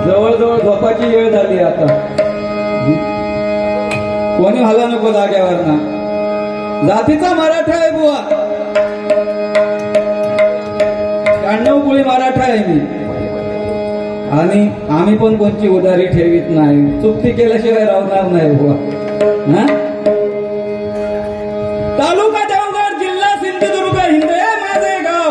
जवळजवळ झोपाची वेळ झाली आता. कोणी हला नको जाग्यावर ना. जातीचा मराठा आहे बुवा. 96 कुळी मराठा आहे मी. आणि आम्ही पण कोणची उधारी ठेवीत नाही. चुकती केल्याशिवाय राहणार नाही बुवा. तालुका देवगड, जिल्हा सिंधुदुर्ग, हिंदे माझे गाव.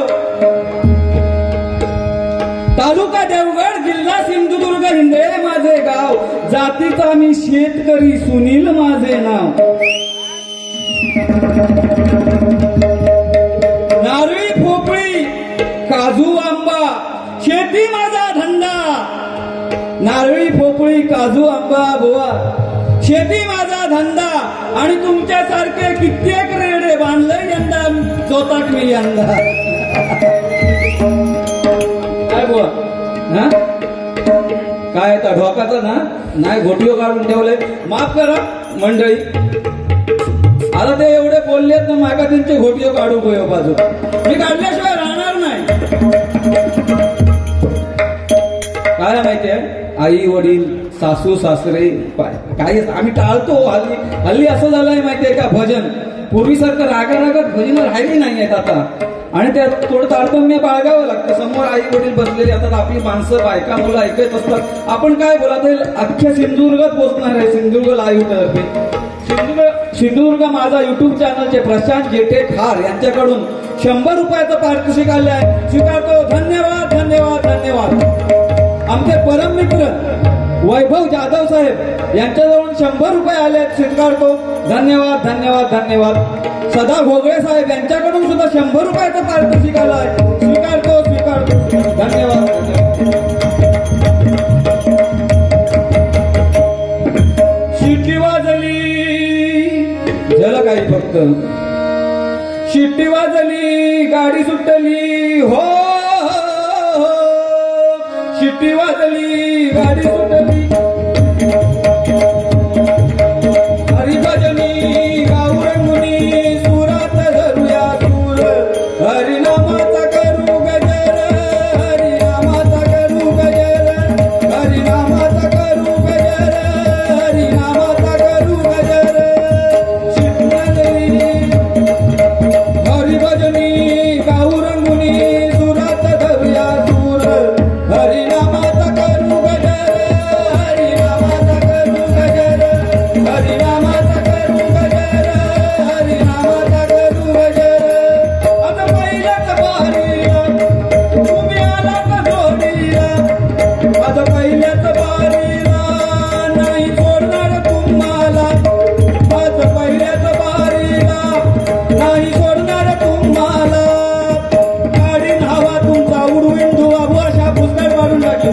तालुका देवगड, जिल्हा सिंधुदुर्ग, हिंदे माझे गाव. जातीचा मी शेतकरी, सुनील माझे नाव. नारळी, पोपळी, काजू, आंबा, शेती माझा धंदा. नारळी, पोपळी, काजू, आंबा बुवा, शेती माझा धंदा. आणि तुमच्यासारखे कित्येक रेडे बांधले यंदा जोताक मी यंदा. काय बुवा काय तर ढोकाचं ना नाही घोटिओ काढून ठेवलंय. माफ करा मंडळी. आता ते एवढे बोललेत ना मागा त्यांचे घोटिओ काढू गयो बाजू. मी काढल्याशिवाय राहणार नाही. काय माहितीये आई वडील सासू सासरे काही आम्ही टाळतो. हल्ली असं झालंय माहितीये का भजन पूर्वीसारखं रागारागात भजन राहिली नाही आहेत आता. आणि त्यात थोडं तारतम्य बाळगावं लागतं. समोर आई वडील बसलेले असतात. आपली माणसं बायका मुलं ऐकत असतात. आपण काय बोला ते अख्ख्या सिंधुदुर्गात पोहोचणार आहे. सिंधुदुर्ग लाईव्ह तर्फे सिंधुदुर्ग माझा युट्यूब चॅनलचे प्रशांत जेठे ठार यांच्याकडून 100 रुपयाचं पारितोषिक आले आहे. स्वीकारतो. धन्यवाद धन्यवाद धन्यवाद. आमचे परम मित्र वैभव जाधव साहेब यांच्याजवळून 100 रुपये आले. स्वीकारतो. धन्यवाद धन्यवाद धन्यवाद. सदा घोगळे साहेब यांच्याकडून सुद्धा 100 रुपयाचं पारितोषिक आलं आहे. स्वीकारतो स्वीकारतो. धन्यवाद धन्यवाद. शिट्टी वाजली झालं काही फक्त. शिट्टी वाजली गाडी सुटली हो. शिट्टी वाजली गाडी सुटली. हरिभजनी गावरंगुनी सुरात धरूया सूर. हरिनामाचा करू गजर. हरिनामाचा करू गजर. हरिनामाचा करू गजर. हरिनामाचा करू गजर. शिट्टी वाजली हरिभजनी गावरंगुनी सुरात धरूया सूर. हरिनामाचा करू गजर. हरिनामाचा करू गजर. हरिनामाचा करू गजर. हरिनामाचा करू गजर. आता पहिल्याच बारीला तुम्ही आलात जोडीला. आता पहिल्याच बारीला नाही सोडणार तुम्हाला. आज पहिल्याच बारीला नाही सोडणार तुम्हाला. गाडी हवा तुमचा उडवीन धुवा वर्षा पुस्तक काढून टाकली.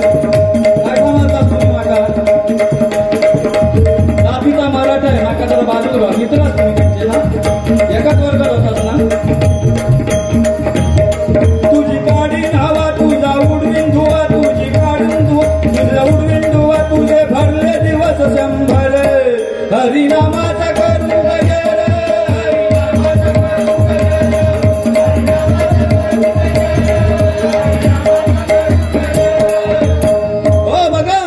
काय समजता तुम्ही माझा जातीचा मराठा आहे. नाका जरा बाजूला मित्रच तुम्ही त्यांचे ना एकाच वर्गात होतात ना. तुझी गाडी हवा तुझा उडवीन धुवा. तुझी गाडी तुझा उडवीन धुवा. तुझे भरले दिवस 100. हरिनामाचा करू गजर. हरिनामाचा करू गजर. हो बघा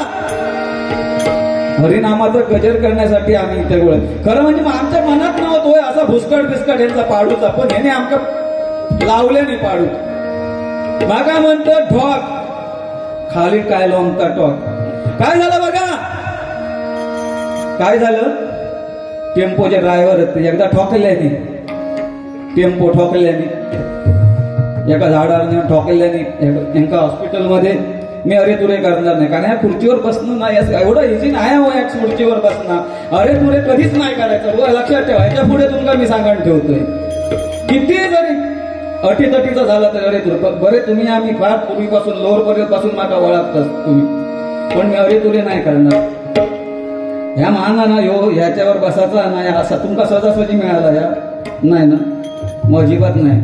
हरिनामाचा गजर करण्यासाठी आम्ही इथे गोळ. खरं म्हणजे आमच्या मनात नव्हतोय असा भुसकट बिस्कट यांचा पाडूचा. पण ह्याने आमका लावले नाही पाडू. मागा म्हणतो ठोक खाली काय लोंबता टॉक. काय झालं बघा काय झालं. टेम्पोचे ड्रायव्हर एकदा ठोकल्याने टेम्पो ठोकल्याने एका झाडावर ठोकल्याने एका हॉस्पिटलमध्ये मी अरे तुरे करणार नाही. कारण या खुर्चीवर बसणं नाही एवढं इझी नाही हो. या खुर्चीवर बसणं अरे तुरे कधीच नाही करायचं. लक्षात ठेवा. याच्या पुढे तुमका मी सांगण ठेवतोय. किती जरी अटीतटीचं झालं तर अरे तुरे बरे तुम्ही आम्ही फार पूर्वीपासून लोअर पर्यंत पासून माका ओळखतात तुम्ही. पण मी अरे तुरे नाही करणार. ह्या मानानं ह्यो ह्याच्यावर बसायचा नाही असा तुमका सहजासहजी मिळाला या नाही ना. मग अजिबात नाही.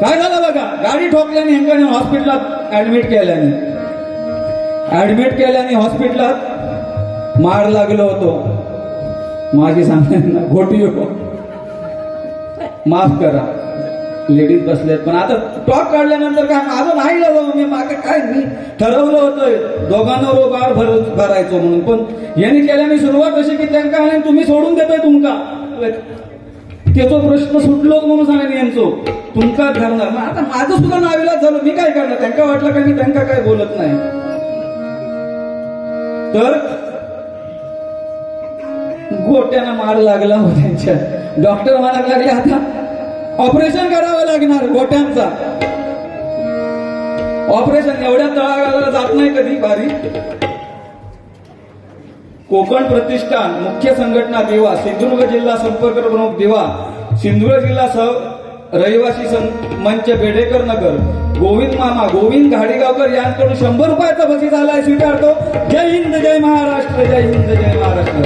काय झालं बघा गाडी ठोकल्याने हेंगाने हॉस्पिटलात ऍडमिट केल्याने हॉस्पिटलात मार लागलो होतो. माझी सांगण्याना घोटी माफ करा. लेडीज बसल्यात. पण आता टॉक काढल्यानंतर काय माझं नाही लागलं. मी मागे काय मी ठरवलं होतं दोघांना रोगार भरायचो म्हणून. पण यांनी केल्याने सुरुवात अशी की त्यांना आणि तुम्ही सोडून देताय तुमका त्याचा प्रश्न सुटलोच म्हणून सांगा यांचो तुमका धरणार. आता माझं सुद्धा नाविलाज झालं. मी काय करणार. त्यांना वाटलं का मी त्यांना काय बोलत नाही. तर गोट्याना मार लागला हो त्यांच्या. डॉक्टर म्हणायला लागले आता ऑपरेशन करावं लागणार गोट्यांचा. ऑपरेशन एवढ्या तळागाळाला जात नाही कधी बारी. कोकण प्रतिष्ठान मुख्य संघटना दिवा, सिंधुदुर्ग जिल्हा संपर्क प्रमुख दिवा, सिंधुदुर्ग जिल्हा रहिवासी मंच बेडेकर नगर, गोविंद मामा गोविंद घाडीगावकर यांच्याकडून 100 रुपयाचा बक्षीस आलाय. स्वीकारतो. जय हिंद जय महाराष्ट्र. जय हिंद जय महाराष्ट्र.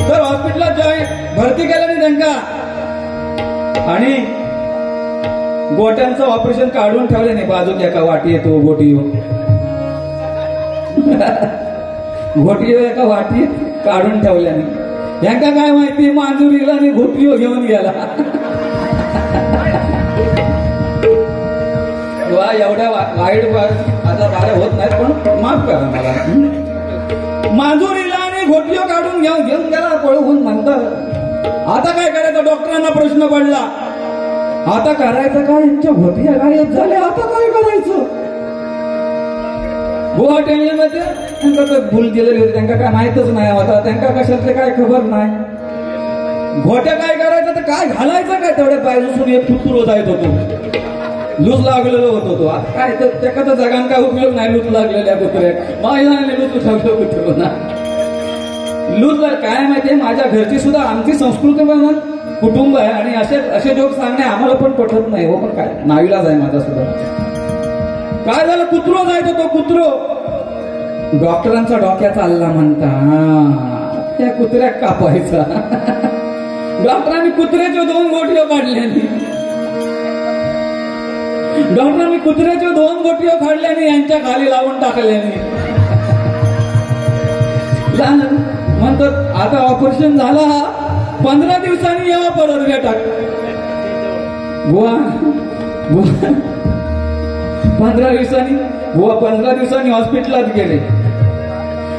तर हॉस्पिटलात भरती केल्याने त्यांना आणि गोट्यांचं ऑपरेशन काढून ठेवले नाही. बाजूक एका वाटी येतो गोटी घोटी एका वाटी काढून ठेवल्याने यांना काय माहिती मांजुरीला आणि घोटी घेऊन गेला. वा एवढ्या वाईट आता बाऱ्या होत नाहीत पण माफ करा मला. मांजुरीला आणि घोटीओ काढून घेऊन गेला पळवून म्हणतात. आता काय करायचं. डॉक्टरांना प्रश्न पडला आता करायचं काय. यांच्या घोटिया गायब झाल्या. आता काय करायचं. गोवा टेन्शनमध्ये त्यांना तर भूल केलेली होती. त्यांना काय माहितच नाही होता. त्यांना कशातले काय खबर नाही. घोट्या काय करायचं तर काय घालायचं काय. तेवढ्या पायजून एक फुटूर जायत होतो. लूज लागलेलो होतो तो. आता काय तर त्याचा तर जगान काय उपयोग नाही. लूज लागलेल्या कुत्र्या माझ्या लूज ठेवलं कुत्र ना. लूज काय माहितीये माझ्या घरची सुद्धा आमची संस्कृती म्हणून कुटुंब आहे आणि असे जोक सांगणे आम्हाला पण पटत नाही हो. पण काय नाविलाज आहे माझा सुद्धा. काय झालं कुत्रो जायचं तो कुत्रो डॉक्टरांचा डोक्या चालला म्हणता त्या कुत्र्या कापायचा. डॉक्टरांनी कुत्र्याच्या 2 गोटीओ काढल्याने डॉक्टरांनी कुत्र्याच्या 2 गोटीओ काढल्याने यांच्या खाली लावून टाकल्याने म्हणतात आता ऑपरेशन झाला. 15 दिवसांनी यावा परत भेटा. बुवा 15 दिवसांनी हॉस्पिटलात गेले.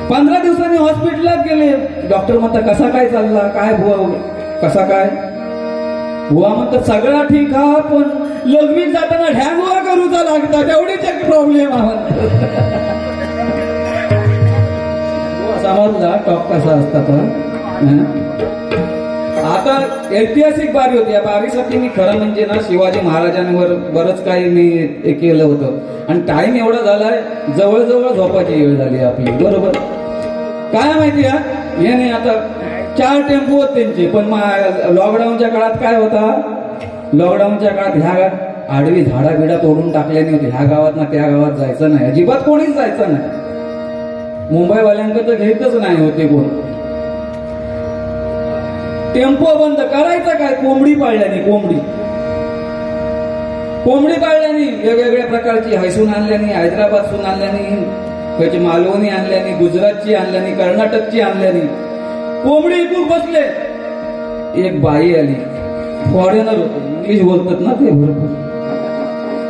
15 दिवसांनी हॉस्पिटलात गेले. डॉक्टर म्हणतात कसा काय चालला काय बुवा कसा काय. बुवा म्हणतात सगळा ठीक हा पण लग्नीत जाताना ढॅंगवर करूचा लागतात एवढीच एक प्रॉब्लेम आहे. समजला टॉप कसा असता तर. आता ऐतिहासिक बारी होती. या बारीसाठी मी खरं म्हणजे ना शिवाजी महाराजांवर बरंच काही मी केलं होतं. आणि टाइम एवढा झालाय जवळजवळ झोपाची वेळ झाली आपली. बरोबर काय माहिती याने आता 4 टेम्पो होत त्यांचे. पण लॉकडाऊनच्या काळात काय होता. लॉकडाऊनच्या काळात ह्या आडवी झाडा बिडा तोडून टाकल्याने होती. ह्या गावात ना त्या गावात जायचं नाही. अजिबात कोणीच जायचं नाही. मुंबईवाल्यांकडे तर घेतच नाही होते कोण. टेम्पो बंद करायचं काय. कोंबडी पाळल्याने वेगवेगळ्या प्रकारची हैसून आणल्याने हैदराबादसून आणल्याने त्याची मालवणी आणल्याने गुजरातची आणल्याने कर्नाटकची आणल्याने कोंबडी इकून बसले. एक बाई आली फॉरेनर होते इंग्लिश बोलतात ना ते भरपूर.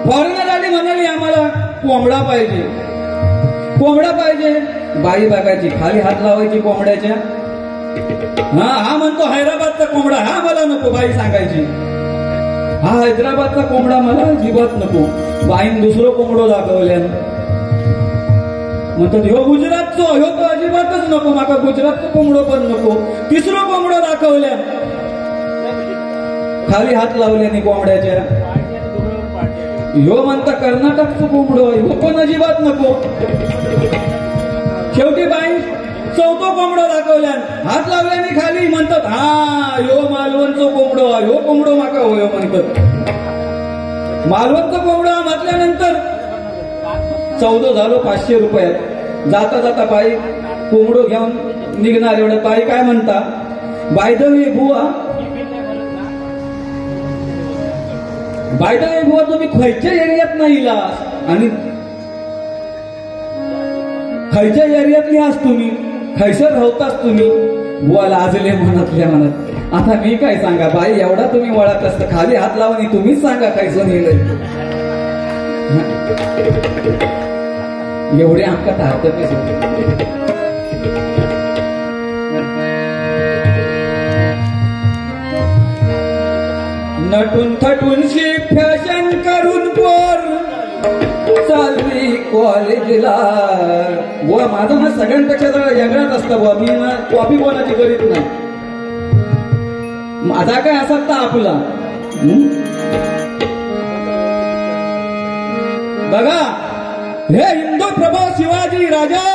फॉरेनर आली म्हणाली आम्हाला कोंबडा पाहिजे. बाई बघायची खाली हात लावायची कोंबड्याच्या. हा म्हणतो हैदराबादचा कोंबडा हा मला नको. बाई सांगायची हा हैदराबादचा कोंबडा मला अजिबात नको. बाईन दुसरं कोंबडो दाखवल्यान म्हणतात ह्यो गुजरातचो ह्यो तो अजिबातच नको. माका गुजरातचं कोंबडो पण नको. तिसरं कोंबडो दाखवल्या खाली हात लावल्याने कोंबड्याच्या. ह्यो म्हणता कर्नाटकचं कोंबडो ह्यो पण अजिबात नको. शेवटी बाई 4थं कोंबडो दाखवल्या हात लावल्याने खाली म्हणतात हा ह्यो मालवणचं कोंबडो ह्यो कोंबडो माका होयो म्हणतात. मालवणचं कोंबडो म्हटल्यानंतर 14 झालो 500 रुपयात. जाता जाता बाई कोंबडो घेऊन निघणार. एवढं बाई काय म्हणता बाय द वे बुवा तुम्ही खयच्या एरियात नाही आणि खयच्या एरियातली आहात तुम्ही खैसर राहतास तुम्ही. बुवा लाजले मनातल्या मनात. आता मी काय सांगा बाई, एवढा तुम्ही वळत असतं खाली हात लावा आणि तुम्हीच सांगा काय नेलंय. एवढे आमका तारतच होते. नटून थटून शिक फॅशन करून पोर चालली कॉलेजला. बुवा माझा ना सगळ्यांपेक्षा जरा वेगळाच असतं बुवा. मी ना कॉपी कोणाची करीत नाही. माझा काय असा तर आपला बघा. हे हिंदू प्रभू शिवाजी राजा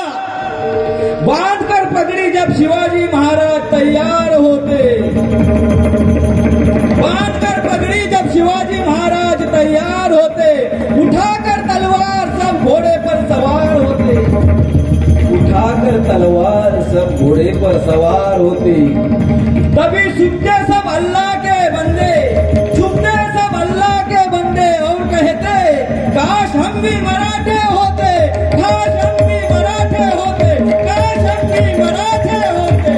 बांधकर पगड़ी जब शिवाजी महाराज तैयार होते. बांधकर पगड़ी जब शिवाजी महाराज तैयार होते. उठाकर तलवार सब घोड़े पर सवार होते. उठाकर तलवार सब घोड़े पर सवार होते. तभी छुपते सब अल्लाह के बंदे. छुपते सब अल्लाह के बंदे और कहते काश हम भी मराठे होते. काश हम भी मराठे होते. काश हम भी मराठे होते.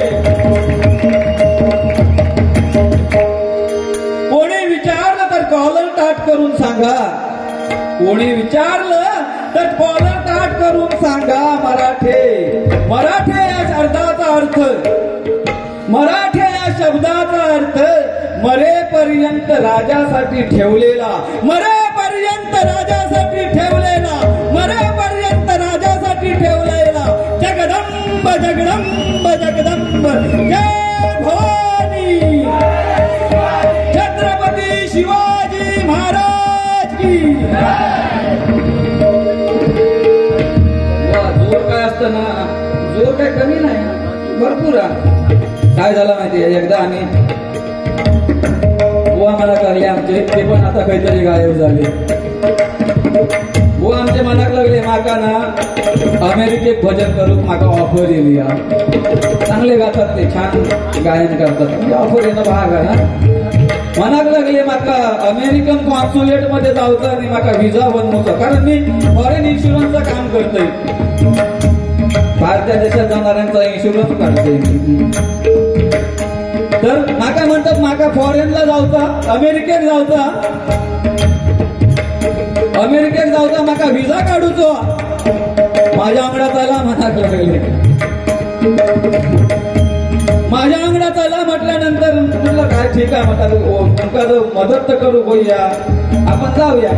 कोणी विचारलं तर कॉलर ताट करून सांगा. कोणी विचारलं तर कॉलर ताट करून सांगा. मराठे. मराठे या शब्दाचा अर्थ. मराठे या शब्दाचा अर्थ मरेपर्यंत राजासाठी ठेवलेला. मरेपर्यंत राजासाठी ठेवलेला. मरेपर्यंत राजासाठी ठेवलेला. जगदंब जगदंब जगदंब जय भवानी. छत्रपती शिवाजी महाराज की. जोर काय असतं ना, जोर काय कमी नाही, भरपूर. काय झालं माहितीये, एकदा आम्ही बुवा मला लागले आमचे, ते पण आता काहीतरी गायब झाले. बुवा आमचे मनाक लागले माका ना अमेरिकेत भजन करून माका ऑफर येली. चांगले गातात ते, छान गायन करतात, ऑफर येणं भाग आहे ना. मनाक लागले माका अमेरिकन कॉन्सुलेट मध्ये जाऊचं आणि माका व्हिसा बनवतो. कारण मी फॉरेन इन्शुरन्सचं काम करतोय. भारतीय देशात जाणाऱ्यांचा इन्शुरन्स काढतोय. तर माका म्हणतात माका फॉरेनला जाऊचा, अमेरिकेत जाऊचा. अमेरिकेत जाऊचा माका व्हिसा काढूचो. माझ्या अंगणात आला मनाक लागले. माझ्या अंगणात आला म्हटल्यानंतर म्हटलं काय ठीक आहे म्हणतात, मदत तर करू बोलूया, आपण जाऊया.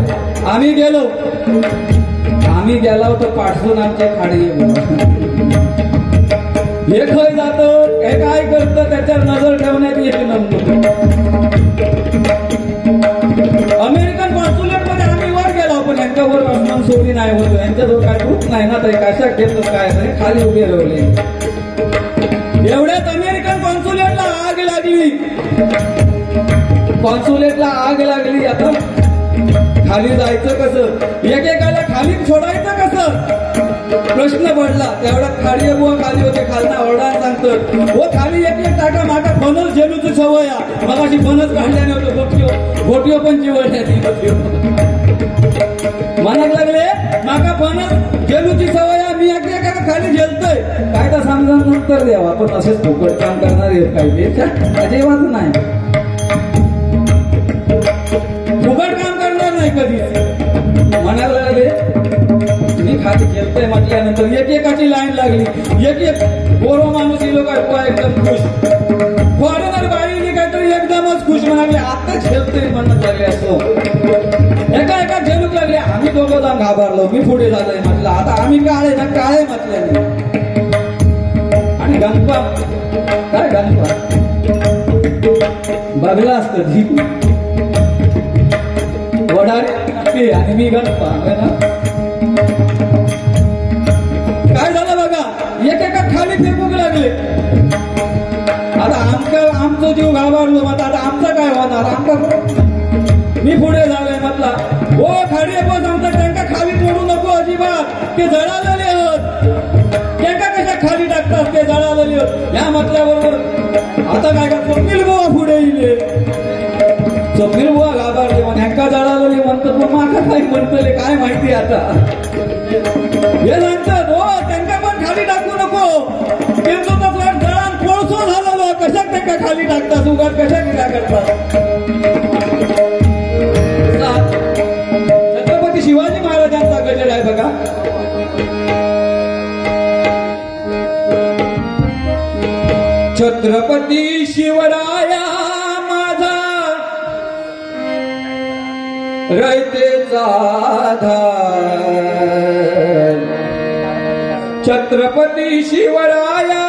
आम्ही गेलो तर पाठसून आमच्या खाडी. हे खय जात, हे काय करतं त्याच्यावर नजर ठेवण्यात येते नव्हतं. अमेरिकन कॉन्सुलेट मध्ये आम्ही वर गेलो, पण यांच्यावर असमान सोडी नाही होतो. यांच्याजवळ काय खूप नाही ना, तरी कशा घेतलं काय तरी खाली उभे राहिले. एवढ्यात अमेरिकन कॉन्सुलेटला आग लागली. कॉन्सुलेटला आग लागली. आता खाली जायचं कसं, एकेकाला खाली सोडायचं कसं प्रश्न पडला. तेवढ्यात खाडी बुवा खाली होते. खालना ओरडा सांगतो हो खाली एक टाका माका फणस झेलूची सवय. मग अशी फणस काढल्याने होतो. गोटिओ पण चिवडण्यात मनाक लागले माका फणस झेलूची सवय. मी एका खाली झेलतोय. काय तर समजा नंतर द्यावा, पण असेच फुकट काम करणार काही अजिबात नाही. फुकट काम करणार नाही कधी. म्हणायला लागले मी खाली खेळतोय म्हटल्यानंतर एकेकाची लाईन लागली. एक गोरो माणूस ही लोक एकदम खुश. फॉरेनर बाईने काहीतरी एकदमच खुश म्हणाले आता खेळतोय म्हणत लागले. असो एका झेलूक लागले. आम्ही दोघं जाऊन घाबरलो. मी पुढे झालोय म्हटलं आता आम्ही काळे ना काळे म्हटल्याने. आणि गणपा काय गणपा बघला असतं धी वडारे आणि मी गणपा काय झालं बघा. एकेका खाली फेकूक लागले. आता आमचं जीव घाबरलो. मग आता आमचं काय होणार. आमचा मी पुढे झालोय म्हटला हो खाली पण सांगतात त्यांना खाली सोडू नको अजिबात. ते जळालेले आहोत. त्यांना कशा खाली टाकतात ते जळालेले आहोत. या म्हटल्याबरोबर आता काय का स्वप्नील बुवा पुढे येईल. स्वप्नील बुवा घाबरले. मग ह्यांका जळालेले म्हणतात मग माका काय म्हणतले काय माहिती. आता हे सांगतात हो त्यांना पण खाली टाकू नको. त्यांचं तर जळान कोळसो झाला. छत्रपती शिवराया माझा रयतेचा आधार, छत्रपती शिवराया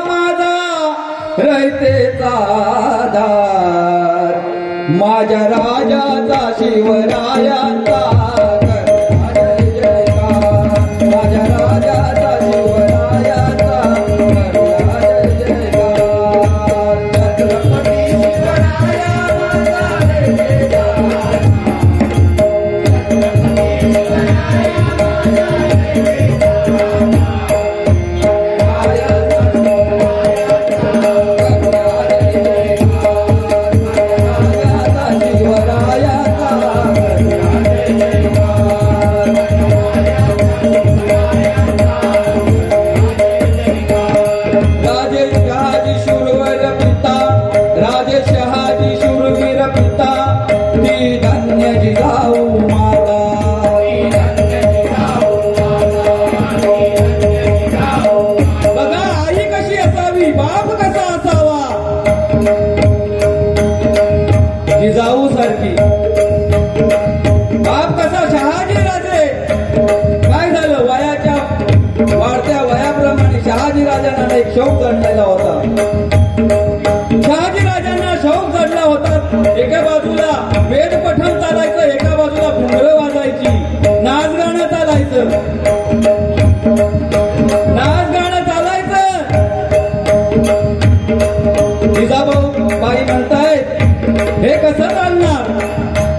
माझा रयतेचा आधार, माझ्या राजाचा शिवरायांचा माझ्या राजाचा शिवरायांचा जिजाऊ सारखी बाप कसा शहाजी राजे काय झालं वयाच्या वाढत्या वयाप्रमाणे शहाजी राजांना एक शौक जडलेला होता. शहाजी राजांना शौक जडला होता. एका बाजूला वेद पठण चालायचं, एका बाजूला घुंगरं वाजायची, नाच गाणं चालायचं, नाच गाणं चालायचं. जिजाबाई म्हणतायत हे कसं चालणार,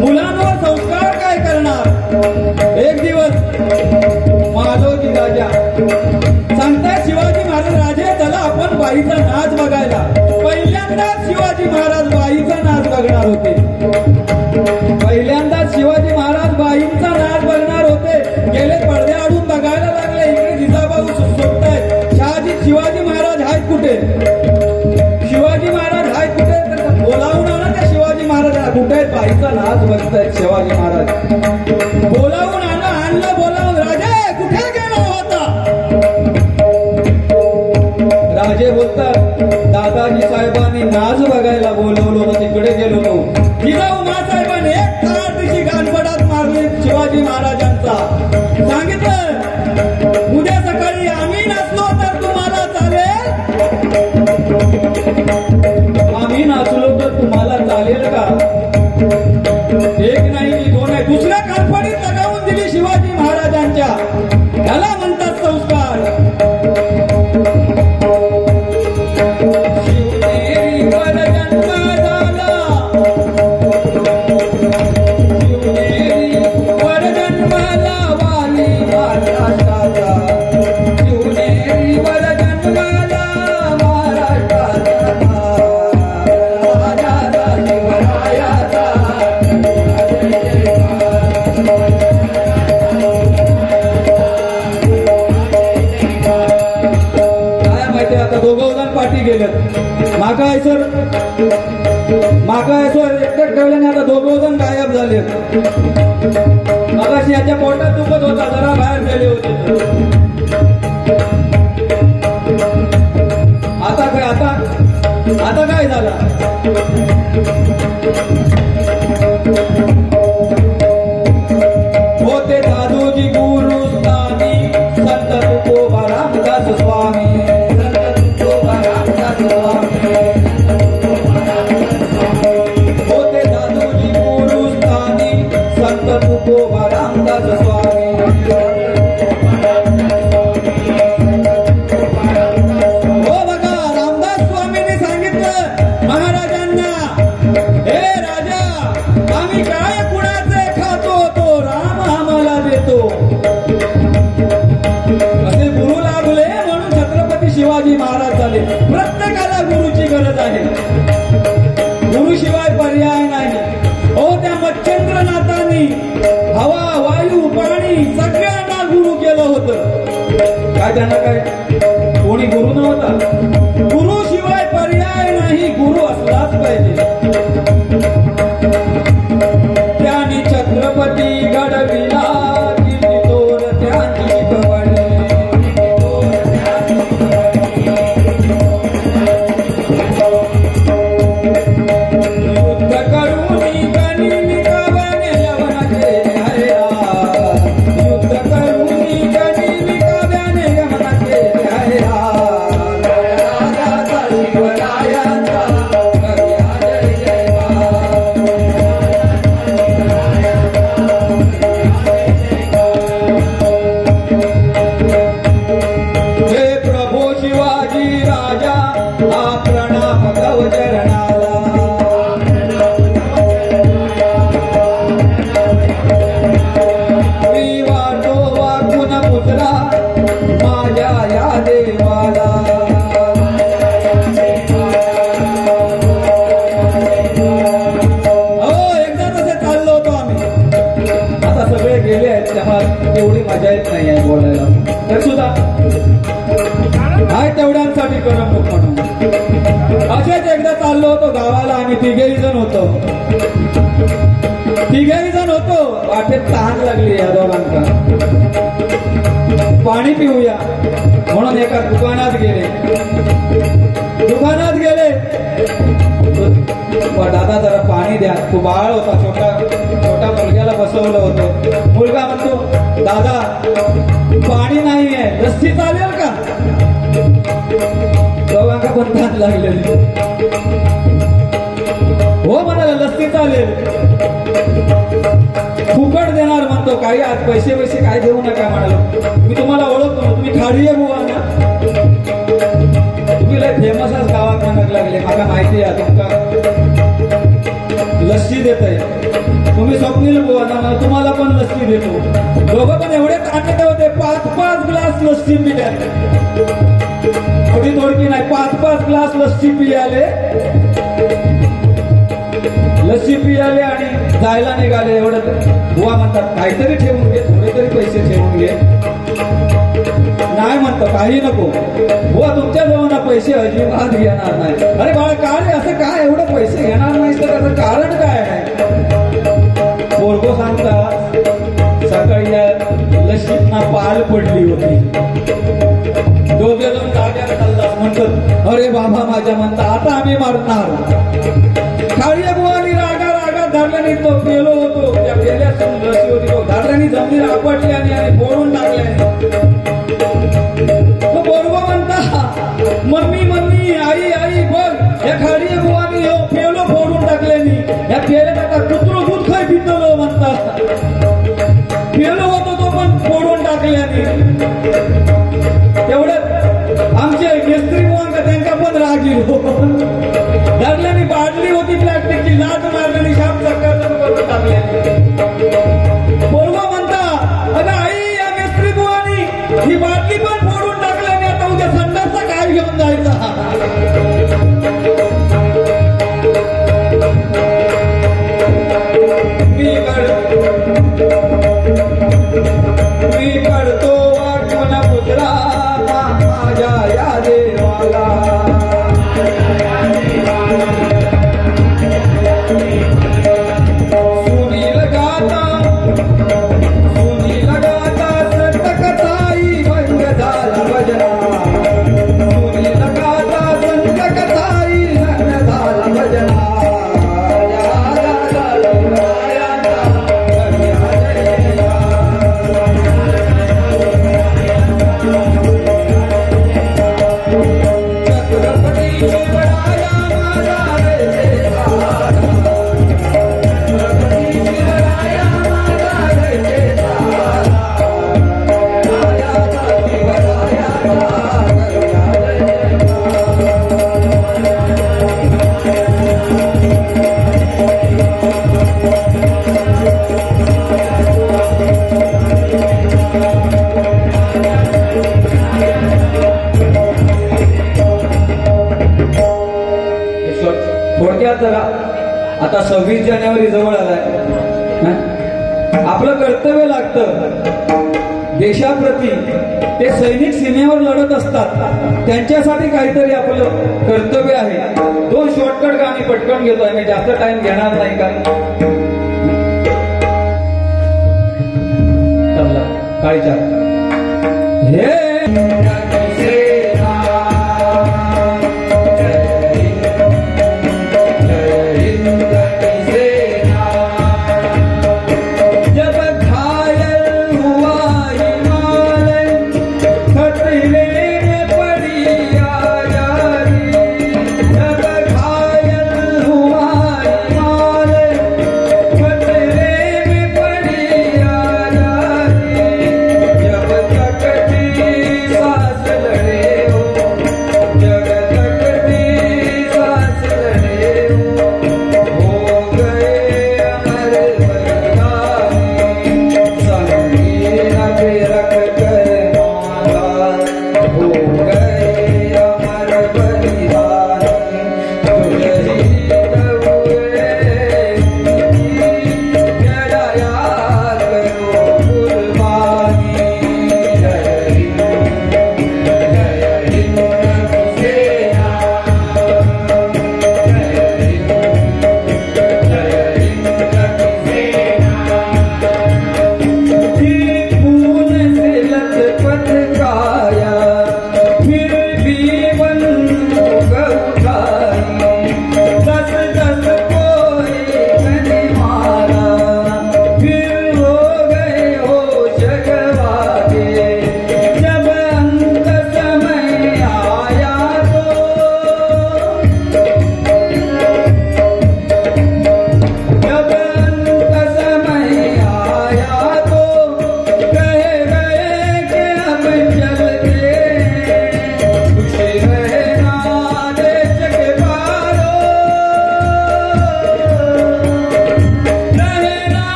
मुलांवर संस्कार काय करणार. एक दिवस माधवजी राजा सांगताय शिवाजी महाराज राजे चला आपण बाईचा नाच बघायला. पहिल्यांदाच शिवाजी महाराज बाईचा नाच बघणार होते. पहिल्यांदाच शिवाजी महाराज बाईंचा नाच बघणार होते. गेले पडदे आडून बघायला लागले. इकडे जिजाबाई सुचतायत शिवाजी महाराज आहेत कुठे, शिवाजी महाराज आहेत कुठे. बोलावून आणा त्या शिवाजी महाराजांना. कुठे आहेत बाईचा नाच बघतायत शिवाजी महाराज. बोलावून आणलं बोलावून. राजे कुठे गेला होता. राजे बोलतात दादाजी साहेबांनी नाच बघायला बोलवलं होतं, तिकडे गेलो होतो. जिजाऊ साहेबांनी एक तार दिवशी गाणपडात मारले शिवाजी महाराजांचा. सांगितलं उद्या सकाळी आम्ही नसलो तर तुम्हाला चालेल, आम्ही नाचलो तर तुम्हाला चालेल का. एक नाही की दोन आहे, दुसऱ्या कानफडीत लगावून दिली शिवाजी महाराजांच्या. त्याला म्हणतात संस्कार. शिवनेरीवर जन्म झाला, शिवनेरीवर जन्माला वाली महाराष्ट्राचा, शिवनेरीवर जन्माला महाराष्ट्राचा राजाचा शिवरायाचा. काय माहिती आता दोघं जण पाठी गेलेत. माका सर एकटं ठेवल्याने आता दोघं जण गायब झाले. मगाशी याच्या पोटात दुखत होता, जरा बाहेर गेले होते. आता काय आता काय झालं. होते दादोजी गुरुस्थानी संत तुकोबा रामदास स्वामी, संत तुकोबा रामदास स्वामी. होते दादोजी गुरुस्थानी संत तुकोबा रामदास स्वामी. हो बघा रामदास स्वामींनी सांगितलं महाराजांना, हे राजा आम्ही काय कुणाचे खातो तो राम आम्हाला देतो. असे गुरु लाभले म्हणून छत्रपती शिवाजी महाराज झाले. प्रत्येकाला गुरुची गरज आहे, गुरुशिवाय पर्याय नाही. हो त्या मच्छिंद्रनाथांनी हवा वायू पाणी सगळ्यांना गुरु केलं होतं. काय त्यांना काय कोणी गुरु नव्हता. गुरुशिवाय पर्याय नाही, गुरु असलाच पाहिजे. त्यांनी छत्रपती घडविला किती तोर त्यांची शिकवण. तर सुद्धा काय तेवढ्यांसाठी करमणूक म्हणून असेच एकदा चाललो होतो गावाला. आम्ही तिघेही जण होतो. वाटेत तहान लागली या दोघांना. पाणी पिऊया म्हणून एका दुकानात गेले. दादा जरा पाणी द्या. तो बाळ होता, छोटा मुलग्याला बसवलं होतं. मुलगा म्हणतो दादा पाणी नाहीये, लस्सी चालेल का? दोघांना पण तहान लागलेली. हो म्हणाला लस्सी चालेल, फुकट देणार म्हणतो. काही आज पैसे काय देऊ नका म्हणालो. मी तुम्हाला ओळखतो, तुम्ही खाडीये बुवा ना, तुम्ही लय फेमसच गावात म्हणत लागले. मला माहिती आहे तुमका लस्सी देत आहे. तुम्ही स्वप्नील बुवा ना, तुम्हाला पण लस्सी देतो. दोघं पण एवढे ताकद होते, 5-5 ग्लास लस्सी पिल्या. थोडी नाही, 5-5 ग्लास लस्सी पियाले आणि जायला निघाले. एवढं बुवा म्हणतात काहीतरी ठेवून घे, थोडे तरी पैसे ठेवून घे. नाही म्हणतो काही नको बुवा, तुमच्या जवळ ना पैसे अजिबात घेणार नाही. अरे बाळा काय असं काय एवढं पैसे घेणार नाही तर त्याचं कारण काय आहे? पोरगो सांगता सकाळी या लस्सीतना पाल पडली होती. दोघे जण जाग्यात चालतात. म्हणतात अरे बाबा माझ्या म्हणता आता आम्ही मारणार. खाळीया बुवानी रागा धरल्याने तो पेलो होतो. त्या पेल्यात लस्सी होती, तो धरल्याने जमीन आपटली आणि फोडून टाकले. तो बोरवा म्हणता मम्मी आई बघ या खाळीया बुवानी पेलो फोडून टाकल्यानी. या पेल्यात आता कुत्रो दूध खाय पितलो म्हणतात. पेलो होतो तो पण फोडून टाकल्याने. तेवढ्यात आमचे मिस्त्री बुवांका त्यांना पण राग येतो. धरल्याने बाटली होती प्लॅस्टिकची, लाट मारल्याने शाप सरकारनं करून टाकल्याने. बोलवा म्हणता अगं आई या मिस्त्री बुवानी ही बाटली पण फोडून टाकल्याने. आता उद्या संडासचा काय घेऊन जायचा? मी काढतो वाटून पुतळा माझ्या या देवाला. आता 26 जानेवारी जवळ आलाय. आपलं कर्तव्य लागतं देशाप्रती. ते सैनिक सीमेवर लढत असतात, त्यांच्यासाठी काहीतरी आपलं कर्तव्य आहे. 2 शॉर्टकट गाणी पटकन घेतोय मी, जास्त टाइम घेणार नाही. का काळीच्या हे Yeah.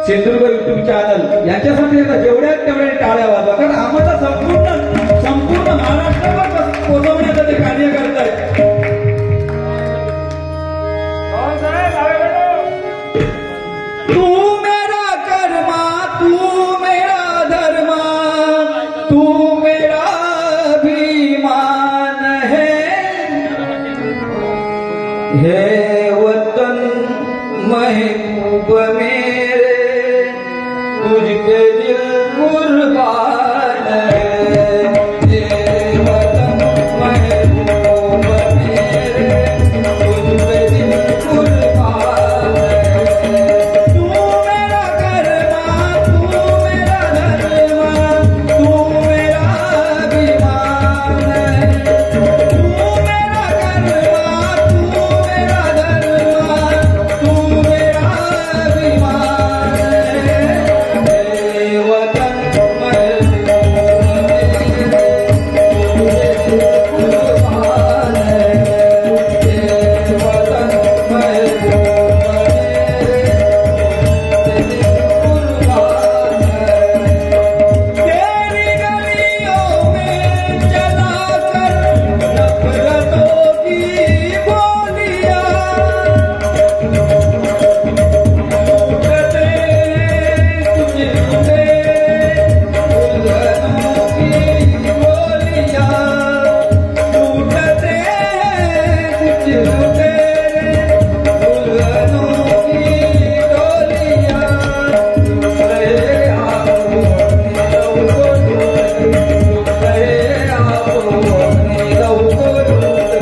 सिंधुदुर्ग युट्यूब चॅनल यांच्यासाठी आता जेवढ्या तेवढ्या टाळ्या वाजवा, कारण आम्हाला संपूर्ण महाराष्ट्रावर पोहोचवण्याचं ते कार्य करतायत. तू मेरा कर्मा, तू मेरा धर्मा, तू मेरा अभिमान है वतन महबूब मेरे, तुझके दिल कुर्बान है. ये वतन महबूब मेरे, तुझके दिल कुर्बान है. तू मेरा कर्मा, तू मेरा धर्मा, तू मेरा अभिमान है. तू मेरा कर्मा, तू मेरा धर्मा, तू मेरा अभिमान है. ये वतन महबूब मेरे, तुझके दिल कुर्बान है. ये वतन महबूब तेरी गलियों में चलाकर नफरतों की गोलियां, लूटते कुछ लूटे उल्लनों की गोलियां, लूटते कुछ लूटे उल्लनों की गोलियां. रहे आओ अपनी लहू को लूट, रहे आओ अपनी लहू को लूट,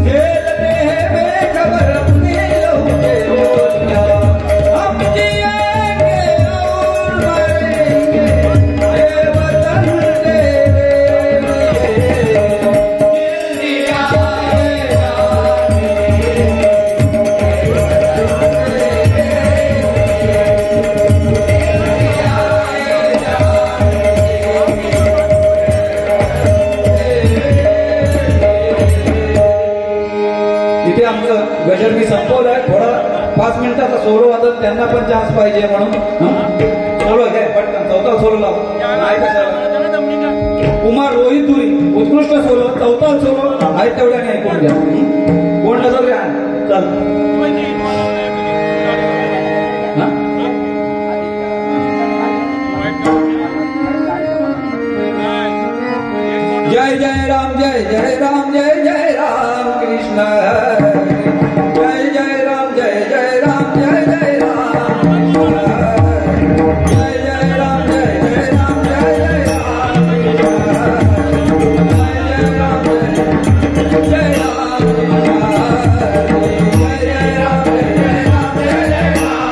खेलते हैं बेखबर अपनी लहू के होलियां. हम जिएंगे और मरेंगे ये वतन तेरे लिए, दिल दिया है जाने, इथे आमचं गजर मी संपवलंय. थोडा 5 मिनिटाचा सोलो वाजत त्यांना पण चान्स पाहिजे म्हणून सोलो घ्या पटकन. चौथा सोलो लाव. नाही कशाला. कुमार रोहित दुरी उत्कृष्ट सोलो, चौथा सोलो आहे तेवढ्याने ऐकून घ्या. कोण नजर घ्या. चल हा? जय जय राम, जय जय राम, जय जय राम कृष्ण हरे. जय जय राम, जय जय राम, जय जय राम कृष्ण हरे. जय जय राम, जय जय राम, जय जय राम कृष्ण हरे. जय जय राम, जय जय राम कृष्ण हरे. जय जय राम, जय जय राम, जय जय राम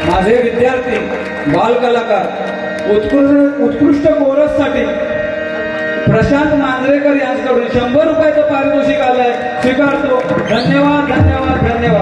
माझे विद्यार्थी बालकलाकार उत्कृष्ट कोरससाठी प्रशांत मांजरेकर यांच्याकडून 100 रुपयाचं पारितोषिक आलंय, स्वीकारतो. धन्यवाद.